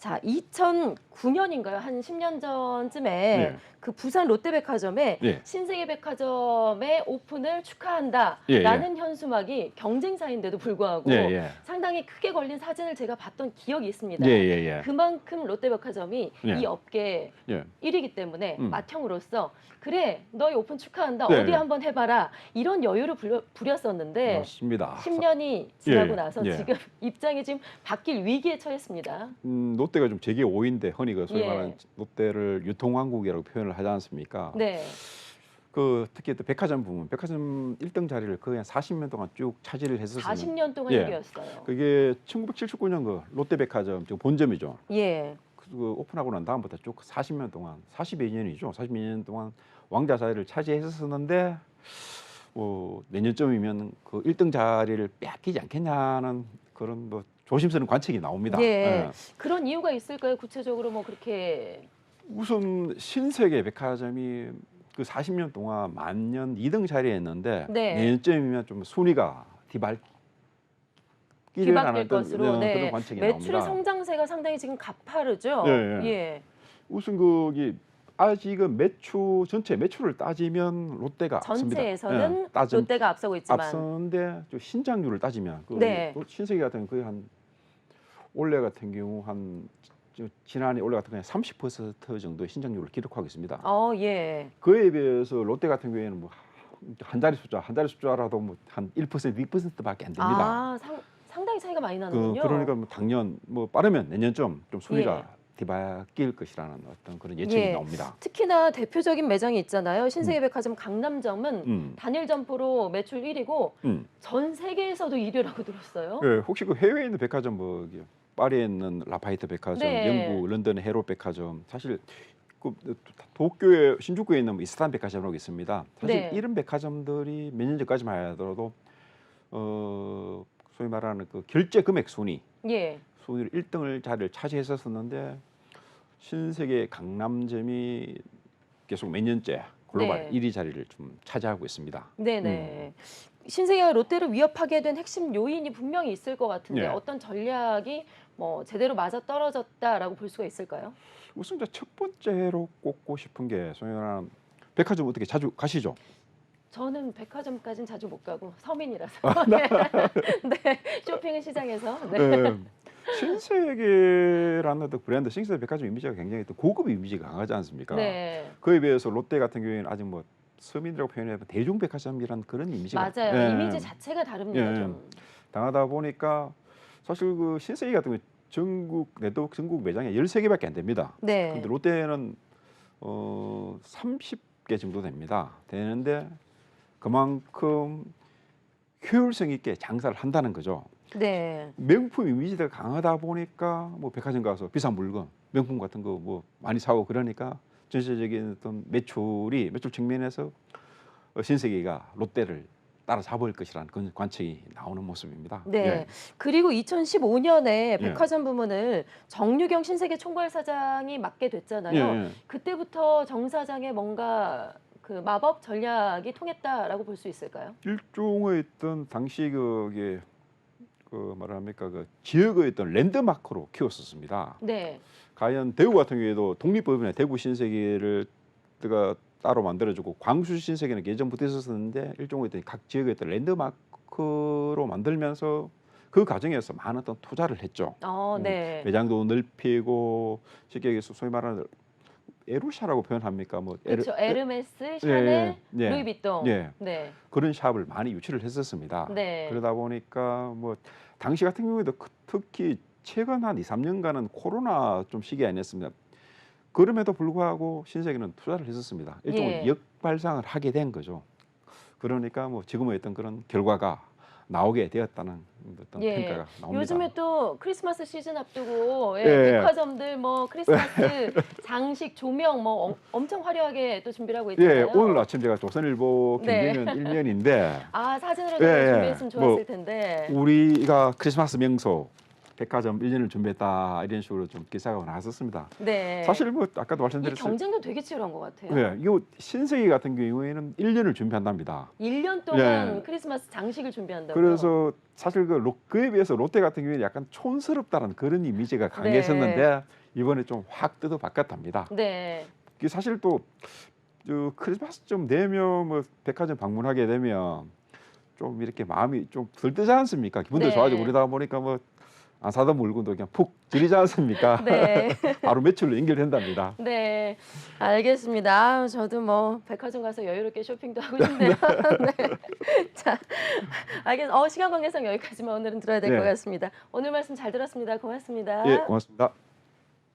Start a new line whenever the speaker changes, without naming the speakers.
자, 2009년인가요? 한 10년 전쯤에
예.
그 부산 롯데백화점에
예.
신세계백화점의 오픈을 축하한다라는
예, 예.
현수막이 경쟁사인데도 불구하고
예, 예.
상당히 크게 걸린 사진을 제가 봤던 기억이 있습니다.
예, 예, 예.
그만큼 롯데백화점이
예.
이 업계
예.
1위이기 때문에
음.
맏형으로서 그래, 너희 오픈 축하한다.
네,
어디
네.
한번 해봐라. 이런 여유를 부렸었는데
맞습니다.
10년이 지나고
예,
나서
예.
지금 입장이 지금 바뀔 위기에 처했습니다.
롯데가 좀 제게 5인데 흔히 그 소위
예.
말하는 롯데를 유통왕국이라고 표현을 하지 않습니까?
네.
그 특히 또 백화점 부문, 백화점 1등 자리를 거의 한 40년 동안 쭉 차지를 했었어요.
40년 동안
예.
1위였어요.
그게 1979년 그 롯데백화점 지금 본점이죠.
예.
그 오픈하고 난 다음부터 쭉 40년 동안, 42년이죠. 42년 동안 왕자 자리를 차지했었는데 내년쯤이면 그 1등 자리를 빼앗기지 않겠냐는 그런 뭐 조심스러운 관측이 나옵니다.
예.
예.
그런 이유가 있을까요? 구체적으로 뭐 그렇게
우선 신세계 백화점이 그 40년 동안 만년 2등 자리에 있는데
네.
내년쯤이면 좀 순위가 뒤바뀔
뒤바뀔 것으로
그런
네.
관측이
매출의
나옵니다.
성장세가 상당히 지금 가파르죠.
예, 예.
예.
우선 거기 아직은 전체 매출을 따지면 롯데가 앞섭니다.
전체에서는
예, 따지면
롯데가 앞서고 있지만
앞서는데 좀 신장률을 따지면
네.
신세계 같은 거의 한 올해 같은 경우 지난해 올해 같은 경우 30% 정도의 신장률을 기록하고 있습니다.
예.
그에 비해서 롯데 같은 경우에는 뭐 한 자리 숫자라도 뭐 한 1%, 2%밖에 안 됩니다.
아, 상당히 차이가 많이 나는군요.
그러니까 뭐 당년 뭐 빠르면 내년쯤 좀 순위가 뒤바뀔 것이라는 어떤 그런 예측이
예.
나옵니다.
특히나 대표적인 매장이 있잖아요. 신세계백화점 강남점은 단일 점포로 매출 1위고 전 세계에서도 1위라고 들었어요.
예, 혹시 그 해외에 있는 백화점 뭐 파리에 있는 라파이트 백화점,
네.
영국 런던의 헤로 백화점, 사실 그 도쿄에 신주쿠에 있는 이스탄 백화점이라고 있습니다. 사실
네.
이런 백화점들이 몇 년 전까지만 하더라도 소위 말하는 그 결제 금액 순위를
예.
1등을 자리를 차지했었는데 신세계 강남점이 계속 몇 년째 글로벌
네.
1위 자리를 좀 차지하고 있습니다.
네네. 신세계가 롯데를 위협하게 된 핵심 요인이 분명히 있을 것 같은데
예.
어떤 전략이 뭐 제대로 맞아 떨어졌다라고 볼 수가 있을까요?
우선 이제 첫 번째로 꼽고 싶은 게 소위 말하는 백화점 어떻게 자주 가시죠?
저는 백화점까지는 자주 못 가고 서민이라서 네. 네. 쇼핑은 시장에서 네.
네. 신세계라는 또 브랜드, 신세계 백화점 이미지가 굉장히 또 고급 이미지가 강하지 않습니까?
네.
그에 비해서 롯데 같은 경우에는 아직 뭐 서민이라고 표현해도 대중백화점이라는 그런 이미지가
맞아요.
예.
이미지 자체가 다릅니다.
예.
좀.
당하다 보니까 사실 그 신세계 같은 경우 전국 매장에 13개밖에 안 됩니다.
네.
근데 롯데는 30개 정도 되는데 그만큼 효율성 있게 장사를 한다는 거죠.
네.
명품 이미지가 강하다 보니까 뭐 백화점 가서 비싼 물건, 명품 같은 거 뭐 많이 사고 그러니까 전체적인 어떤 매출 측면에서 신세계가 롯데를 따라잡을 것이라는 그런 관측이 나오는 모습입니다.
네.
예.
그리고 2015년에
예.
백화점 부문을 정유경 신세계 총괄사장이 맡게 됐잖아요.
예.
그때부터 정 사장의 뭔가 그 마법 전략이 통했다라고 볼 수 있을까요?
일종의 어떤 당시 그게 그 말합니까 그 지역의 어떤 랜드마크로 키웠었습니다.
네.
과연 대구 같은 경우에도 독립법인에 대구 신세계를 따로 만들어주고 광주 신세계는 예전부터 있었는데 일종의 어떤 각 지역의 어떤 랜드마크로 만들면서 그 과정에서 많은 어떤 투자를 했죠.
네.
매장도 넓히고 쉽게 얘기해서 소위 말하는 에루샤라고 표현합니까? 뭐
그렇죠. 에르메스, 샤넬,
예.
루이비통.
예.
네.
그런 샵을 많이 유치를 했었습니다.
네.
그러다 보니까 뭐 당시 같은 경우에도 특히 최근 한 2, 3년간은 코로나 좀 시기 아니었습니다. 그럼에도 불구하고 신세계는 투자를 했었습니다. 일종의
예.
역발상을 하게 된 거죠. 그러니까 뭐 지금의 어떤 그런 결과가 나오게 되었다는 어떤 평가가 나옵니다.
요즘에 또 크리스마스 시즌 앞두고
예.
백화점들 뭐 크리스마스 장식 조명 뭐 엄청 화려하게 또 준비를 하고 있잖아요.
예, 오늘 아침 제가 조선일보
네.
경제면 일면인데
사진으로
예,
준비했으면 좋았을
뭐
텐데.
우리가 크리스마스 명소 백화점 1년을 준비했다 이런 식으로 좀 기사가 나왔었습니다.
네.
사실 뭐 아까도
이
말씀드렸어요.
경쟁도 되게 치열한 것 같아요.
네, 이 신세계 같은 경우에는 1년을 준비한답니다.
1년 동안
네.
크리스마스 장식을 준비한다고요.
그래서 사실 그에 비해서 롯데 같은 경우에는 약간 촌스럽다는 그런 이미지가 강했었는데 이번에 좀 확 뜯어 바꿨답니다.
네.
이게 사실 또 크리스마스쯤 되면 뭐 백화점 방문하게 되면 좀 이렇게 마음이 좀 들뜨지 않습니까? 기분도
네.
좋아지고 그러다 보니까 뭐 안 사던 물건도 그냥 푹 들이지 않습니까?
네.
바로 매출로 연결된답니다.
네, 알겠습니다. 아유, 저도 뭐 백화점 가서 여유롭게 쇼핑도 하고 싶네요. 네. 자, 시간 관계상 여기까지만 오늘은 들어야 될 것
네.
같습니다. 오늘 말씀 잘 들었습니다. 고맙습니다.
예, 고맙습니다.